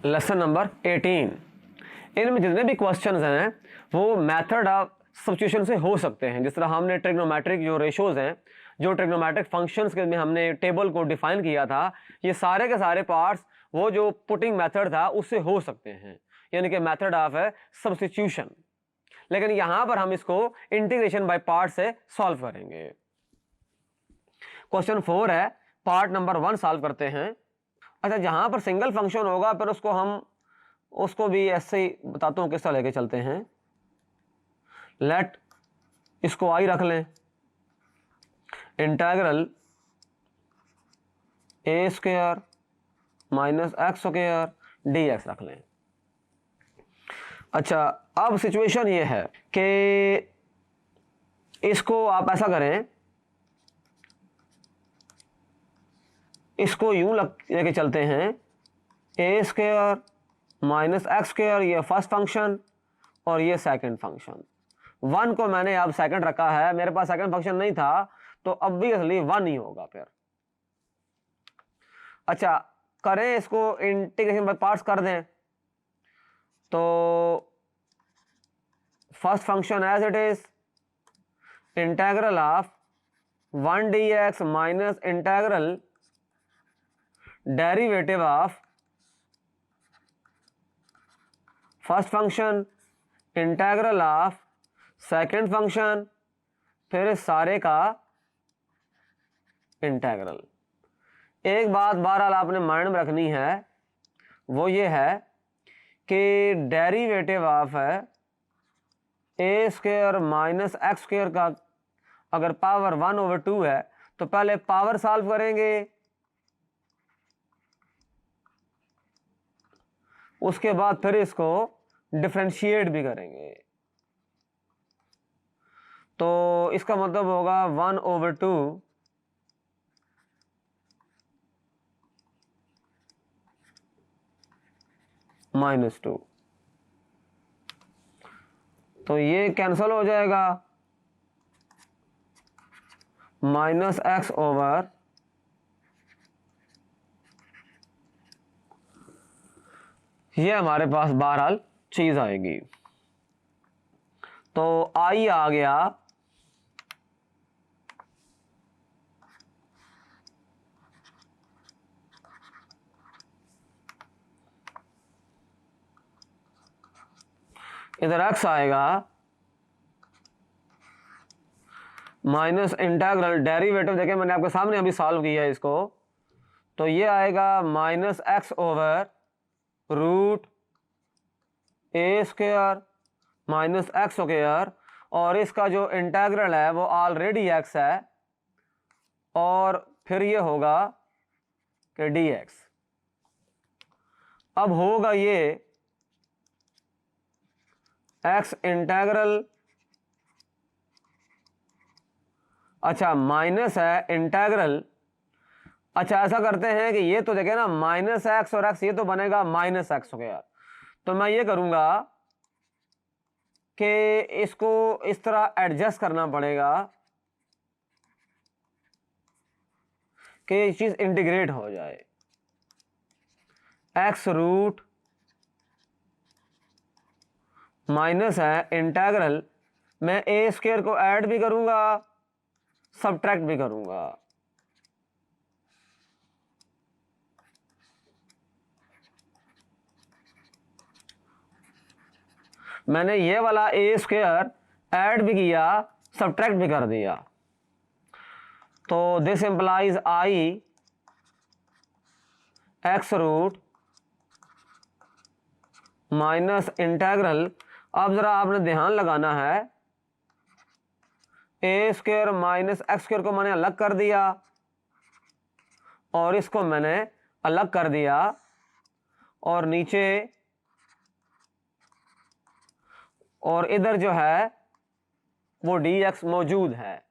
Lesson number 18। इनमें जितने भी क्वेश्चंस हैं वो मेथड ऑफ सब्स्टिट्यूशन से हो सकते हैं। जिस तरह हमने ट्रिग्नोमेट्रिक जो रेशोज हैं, जो ट्रिग्नोमेट्रिक फंक्शंस के में हमने टेबल को डिफाइन किया था, ये सारे के सारे पार्ट्स वो जो पुटिंग मेथड था उससे हो सकते हैं, यानी कि मेथड ऑफ सब्स्टिट्यूशन। लेकिन यहां पर हम इसको इंटीग्रेशन बाय पार्ट से सॉल्व करेंगे। क्वेश्चन 4 है, पार्ट नंबर 1 सॉल्व करते हैं। अच्छा, जहां पर सिंगल फंक्शन होगा फिर उसको भी ऐसे ही बताता हूं किस तरह लेके चलते हैं। लेट इसको आई रख लें, integral a square minus x square d x रख लें। अच्छा, अब सिचुएशन ये है कि इसको आप ऐसा करें, इसको यूं लेके चलते हैं, ए स्क्वायर माइनस एक्स स्क्वायर ये फर्स्ट फंक्शन और ये सेकंड फंक्शन। 1 को मैंने अब सेकंड रखा है, मेरे पास सेकंड फंक्शन नहीं था तो ऑब्वियसली 1 ही होगा फिर। अच्छा, करें इसको इंटीग्रेशन बाय पार्ट्स कर दें तो first function as it is integral of 1 dx minus integral derivative of first function integral of second function, फिर इस सारे का इंटीग्रल। एक बात बहरहाल आपने माइंड में रखनी है, वो ये है कि डेरिवेटिव ऑफ है a square minus x square का अगर पावर 1/2 है तो पहले पावर सॉल्व करेंगे, उसके बाद फिर इसको डिफरेंशिएट भी करेंगे। तो इसका मतलब होगा 1/2 -2, तो ये कैंसल हो जाएगा, माइनस एक्स ओवर ये हमारे पास बहरहाल चीज आएगी। तो आई आ गया इधर एक्स आएगा माइनस इंटीग्रल डेरिवेटिव, देखिए मैंने आपके सामने अभी सॉल्व किया है इसको, तो ये आएगा minus x over root a square minus x square, और इसका जो इंटीग्रल है वो ऑलरेडी एक्स है, और फिर ये होगा कि डी एक्स। अब होगा ये एक्स इंटीग्रल, अच्छा माइनस है इंटीग्रल। अच्छा, ऐसा करते हैं कि ये तो देखे ना माइनस एक्स और एक्स, ये तो बनेगा माइनस एक्स स्क्वायर। तो मैं ये करूंगा कि इसको इस तरह एडजस्ट करना पड़ेगा कि ये चीज इंटीग्रेट हो जाए। एक्स रूट माइनस है इंटीग्रल, मैं ए स्क्वायर को ऐड भी करूंगा सब्ट्रैक्ट भी करूंगा। मैंने ये वाला ए स्क्वायर ऐड भी किया सब्ट्रैक्ट भी कर दिया, तो this implies i x root minus integral. अब जरा आपने ध्यान लगाना है, a square minus x square को मैंने अलग कर दिया और इसको मैंने अलग कर दिया, और नीचे और इधर जो है वो डी एक्स मौजूद है।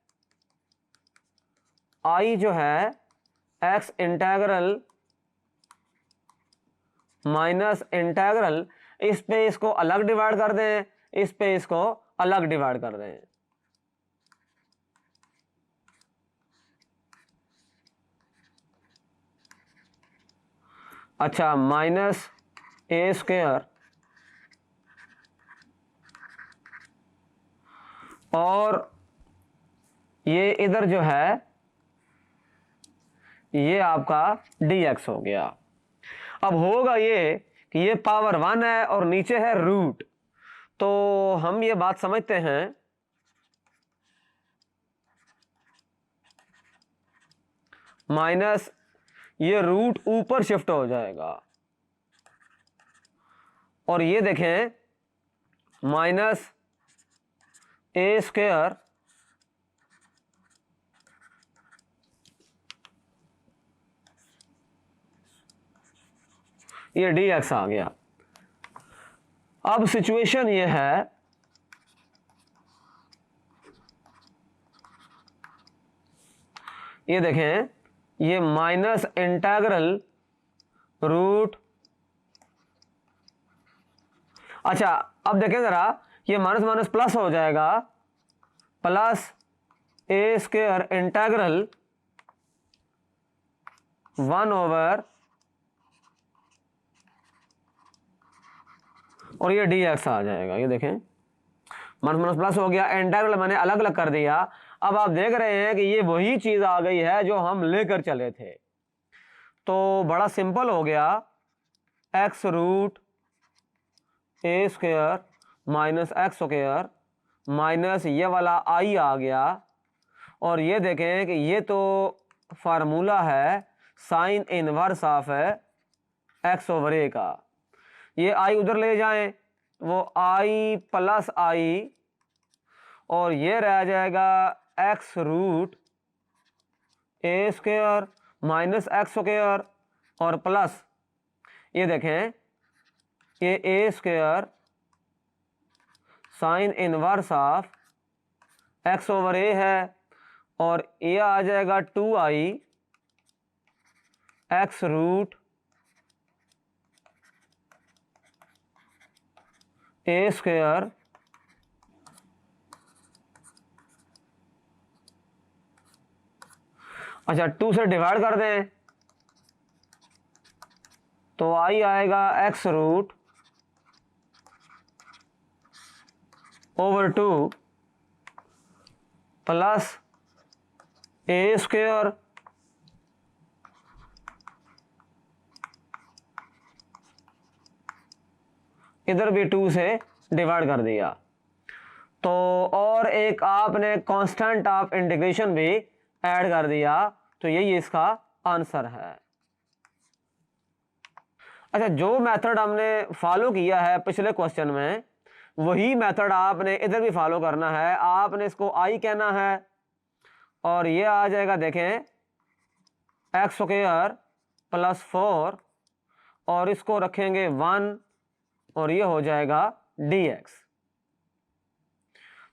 आई जो है एक्स इंटीग्रल माइनस इंटीग्रल, इस पे इसको अलग डिवाइड कर दें, इस पे इसको अलग डिवाइड कर दें। अच्छा, माइनस ए स्क्वायर और ये इधर जो है ये आपका dx हो गया। अब होगा ये कि ये पावर 1 है और नीचे है रूट, तो हम ये बात समझते हैं माइनस ये रूट ऊपर शिफ्ट हो जाएगा और ये देखें माइनस ए स्क्वायर ये dx आ गया। अब सिचुएशन ये है ये देखें ये माइनस इंटेग्रल रूट, अच्छा अब देखें जरा ये माइनस माइनस प्लस हो जाएगा, प्लस ए स्क्वायर इंटेग्रल 1 ओवर और ये dx आ जाएगा। ये देखें माइनस माइनस प्लस हो गया, इंटेग्रल मैंने अलग अलग कर दिया। अब आप देख रहे हैं कि ये वही चीज आ गई है जो हम लेकर चले थे, तो बड़ा सिंपल हो गया, x root a square minus x square minus ये वाला आई आ गया। और ये देखें कि ये तो फार्मूला है sine inverse of x over a का, ये आई उधर ले जाएं वो आई प्लस आई और ये रह जाएगा x root a square minus x square और प्लस ये देखें ये a square sine inverse of x over a है और ये आ जाएगा 2i x root a square अच्छा 2 से डिवाइड कर दें तो आई आएगा एक्स रूट ओवर 2 प्लस ए स्क्वायर इधर भी 2 से डिवाइड कर दिया। तो और एक आपने कांस्टेंट ऑफ इंटीग्रेशन भी ऐड कर दिया, तो यही इसका आंसर है। अच्छा जो मेथड हमने फॉलो किया है पिछले क्वेश्चन में वही मेथड आपने इधर भी फॉलो करना है। आपने इसको आई कहना है और ये आ जाएगा देखें एक्स स्क्वायर प्लस 4 और इसको रखेंगे 1 और ये हो जाएगा dx।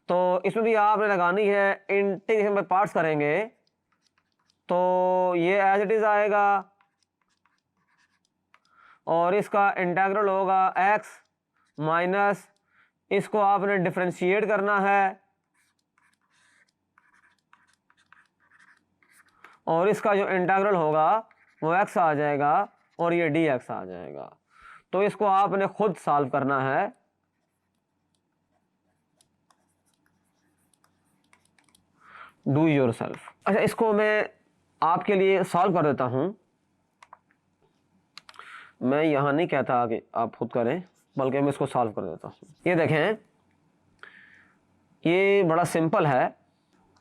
तो इसमें भी आपने लगानी है इंटीग्रेशन बाय पार्ट्स करेंगे तो ये एज इट इज आएगा और इसका इंटीग्रल होगा x माइनस इसको आपने डिफरेंशिएट करना है और इसका जो इंटीग्रल होगा वो x आ जाएगा और ये dx आ जाएगा। तो इसको आपने खुद सॉल्व करना है। Do your self. अच्छा इसको मैं आपके लिए सॉल्व कर देता हूं। मैं यहां नहीं कहता कि आप खुद करें बल्कि मैं इसको सॉल्व कर देता हूं। ये देखें ये बड़ा सिंपल है।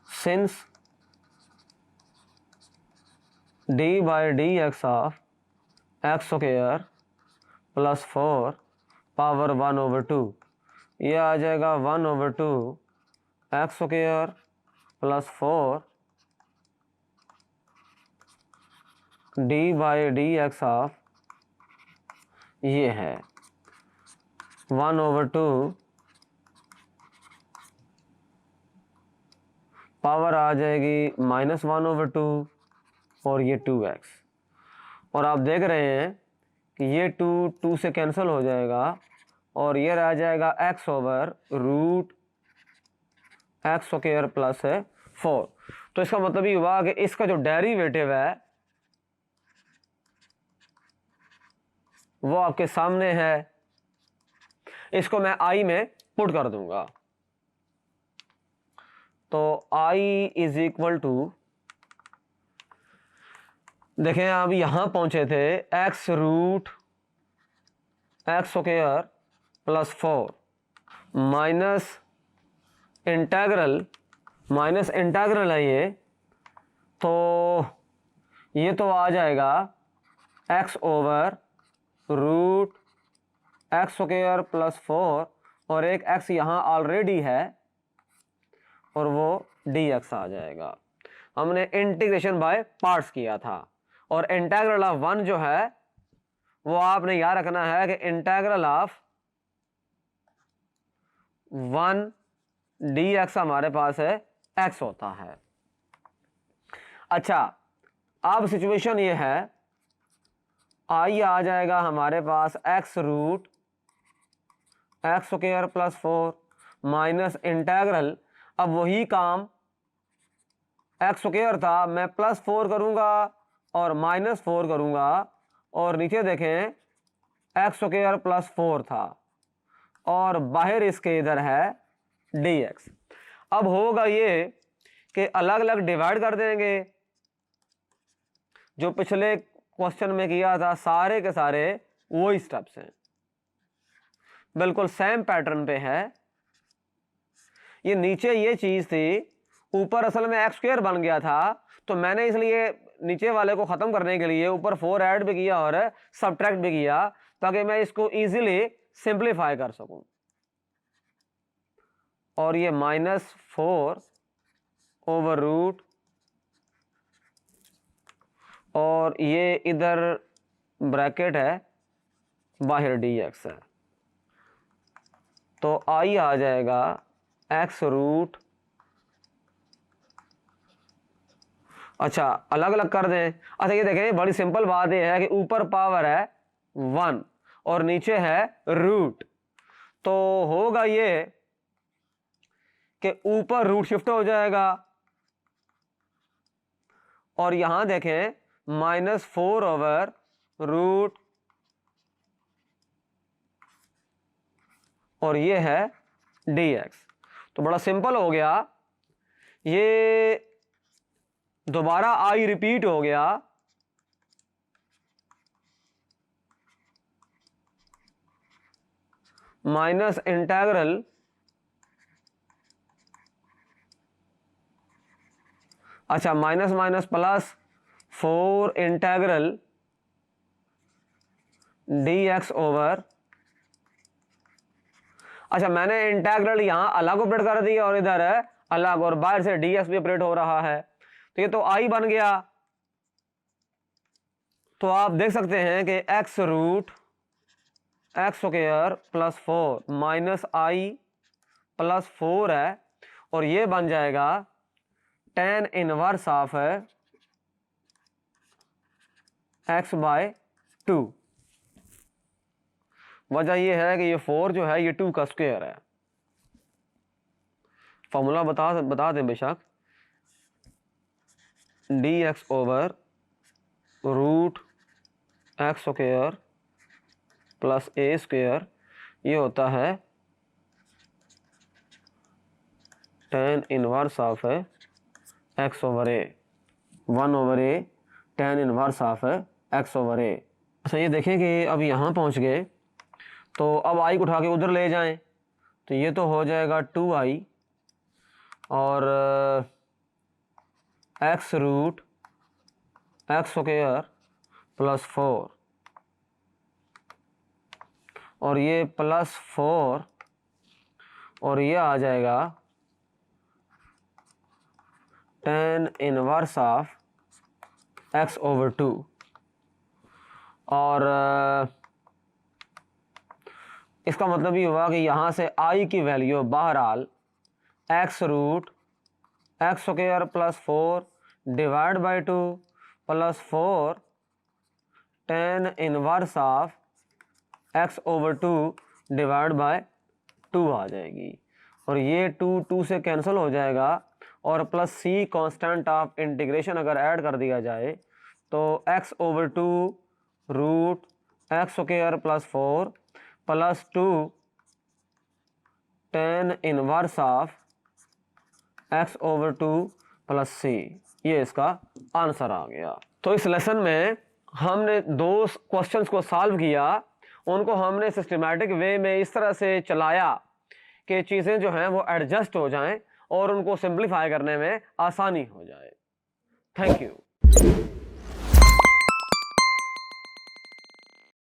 Since d by D x of x square plus 4 power 1 over 2 ये आ जाएगा 1 over 2 x square plus 4 d by D x of ये है 1 ओवर 2 पावर आ जाएगी माइनस 1 ओवर 2 और ये 2x और आप देख रहे हैं कि ये 2 से कैंसिल हो जाएगा और ये रह जाएगा x over root x square plus 4। तो इसका मतलब ये हुआ कि इसका जो डेरिवेटिव है वो आपके सामने है, इसको मैं आई में पुट कर दूंगा। तो आई इज इक्वल टू, देखें आप यहां पहुंचे थे, x root x square plus 4 minus integral है ये, तो ये तो आ जाएगा x over root x square plus 4 और एक एक्स यहाँ ऑलरेडी है और वो dx आ जाएगा। हमने इंटीग्रेशन बाय पार्ट्स किया था और इंटीग्रल ऑफ 1 जो है वो आपने याद रखना है कि इंटीग्रल ऑफ 1 dx हमारे पास है x होता है। अच्छा, अब सिचुएशन ये है, आई आ जाएगा हमारे पास x root x square plus 4 minus integral, अब वही काम एक्स स्क्वायर था, मैं प्लस 4 करूंगा और माइनस 4 करूंगा और नीचे देखें एक्स स्क्वायर प्लस 4 था और बाहर इसके इधर है dx। अब होगा ये कि अलग अलग डिवाइड कर देंगे, जो पिछले क्वेश्चन में किया था सारे के सारे वही स्टेप्स हैं, बिल्कुल सेम पैटर्न पे है। ये नीचे ये चीज थी, ऊपर असल में एक्स स्क्वायर बन गया था, तो मैंने इसलिए नीचे वाले को खत्म करने के लिए ऊपर 4 ऐड भी किया और सब्ट्रैक्ट भी किया ताकि मैं इसको इजीली सिंप्लीफाई कर सकूं। और ये -4 ओवर रूट और ये इधर ब्रैकेट है, बाहर dx है, तो आई आ जाएगा एक्स रूट, अच्छा अलग अलग कर दें। अच्छा ये देखें, बड़ी सिंपल बात यह है कि ऊपर पावर है 1 और नीचे है रूट, तो होगा ये कि ऊपर रूट शिफ्ट हो जाएगा और यहां देखें -4 ओवर रूट और ये है dx। तो बड़ा सिंपल हो गया, ये दोबारा आई रिपीट हो गया, माइनस इंटीग्रल अच्छा minus minus plus 4 integral dx over, अच्छा मैंने इंटीग्रल यहां अलग ऑपरेट कर दिया और इधर है अलग, और बाहर से dx भी ऑपरेट हो रहा है, तो ये तो आई बन गया। तो आप देख सकते हैं कि x root x square plus 4 minus I plus 4 है और ये बन जाएगा tan inverse of x by 2। वजह यह है कि ये 4 जो है ये 2 का स्क्वायर है। फॉर्मूला बता दें बेशक, dx over root x square plus a square, ये होता है tan inverse of x over a, 1 over a tan inverse of x over a। अच्छा ये देखें कि अब यहाँ पहुँच गए, तो अब आई को उठा के उधर ले जाएं, तो ये तो हो जाएगा 2i और x root x square plus 4 और ये प्लस 4 और ये आ जाएगा tan inverse of x over 2 और इसका मतलब ये हुआ कि यहाँ से i की वैल्यू बहरहाल x root x square plus 4 divide by 2 plus 4 tan inverse of x over 2 divide by 2 आ जाएगी और ये 2 से कैंसिल हो जाएगा और plus c constant of integration अगर ऐड कर दिया जाए तो x over 2 root x square plus 4 plus 2 tan inverse of x over 2 plus c, ये इसका आंसर आ गया। तो इस लेसन में हमने दो क्वेश्चंस को सॉल्व किया, उनको हमने सिस्टमैटिक वे में इस तरह से चलाया कि चीज़ें जो हैं वो एडजस्ट हो जाएं और उनको सिंप्लीफाई करने में आसानी हो जाए। Thank you.